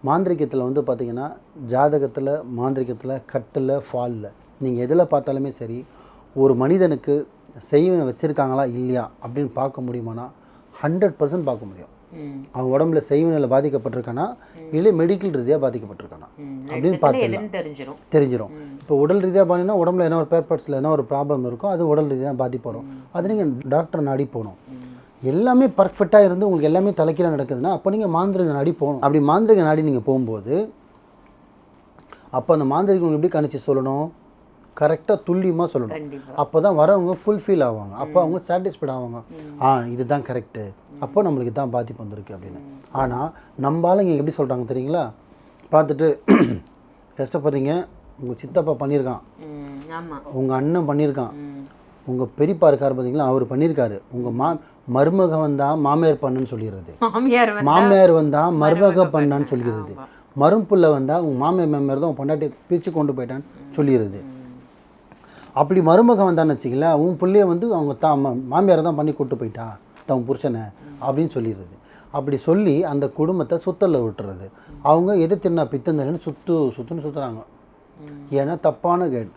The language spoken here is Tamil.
மாந்திரிகத்தில் வந்து பார்த்திங்கன்னா ஜாதகத்தில் மாந்திரிகத்தில் கட்டில் ஃபாலில் நீங்கள் எதில் பார்த்தாலுமே சரி ஒரு மனிதனுக்கு செய்வனை வச்சுருக்காங்களா இல்லையா அப்படின்னு பார்க்க முடியுமானா 100% பார்க்க முடியும். அவன் உடம்புல செய்வனையில் பாதிக்கப்பட்டிருக்கானா இல்லை மெடிக்கல் ரீதியாக பாதிக்கப்பட்டிருக்கானா அப்படின்னு பார்த்துக்கலாம், தெரிஞ்சிடும். இப்போ உடல் ரீதியாக பார்த்தீங்கன்னா உடம்புல என்ன ஒரு பேர்பட்ஸில் என்ன ஒரு ப்ராப்ளம் இருக்கோ அது உடல் ரீதியாக பாதிப்பு வரும். அது நீங்கள் டாக்டர் நாடி போகணும். எல்லாமே பர்ஃபெக்டாக இருந்து உங்களுக்கு எல்லாமே தலைக்கீழ நடக்குதுன்னா அப்போ நீங்கள் மாந்திரிக நாடி போகணும். அப்படி மாந்திரிக நாடி நீங்கள் போகும்போது அப்போ அந்த மாந்திரிகம் எப்படி கணிச்சு சொல்லணும், கரெக்டாக துல்லியமாக சொல்லணும். அப்போ தான் வரவங்க ஃபுல்ஃபில் ஆவாங்க, அப்போ அவங்க சாட்டிஸ்ஃபைட் ஆவாங்க. இதுதான் கரெக்டு, அப்போ நம்மளுக்கு தான் பாதிப்பு வந்திருக்கு அப்படின்னு. ஆனால் நம்ம ஆளுங்க எப்படி சொல்கிறாங்க தெரியுங்களா, பார்த்துட்டு கஷ்டப்படுறீங்க, உங்கள் சித்தப்பா பண்ணியிருக்கான், உங்கள் அண்ணன் பண்ணியிருக்கான், உங்கள் பெரியப்பா இருக்கார் பார்த்தீங்களா அவர் பண்ணியிருக்காரு, உங்கள் மருமக வந்தால் மாமியார் பண்ணுன்னு சொல்லிடுறது, மாமியார் வந்தால் மருமக பண்ணான்னு சொல்லிடுறது, மரும்புள்ள வந்தால் உங்கள் மாமியார் தான் பொண்டாட்டி பிரித்து கொண்டு போயிட்டான்னு சொல்லிடுறது. அப்படி மருமக வந்தான்னு வச்சிக்கல உன் பிள்ளைய வந்து அவங்க மாமியாரை தான் பண்ணி கூப்பிட்டு போயிட்டா தன் புருஷனை அப்படின்னு சொல்லிடுறது. அப்படி சொல்லி அந்த குடும்பத்தை சுத்தலில் விட்டுறது. அவங்க எது தின்னா பித்தந்தன்னு சுற்றுன்னு சுற்றுறாங்க. ஏன்னா தப்பான கைட்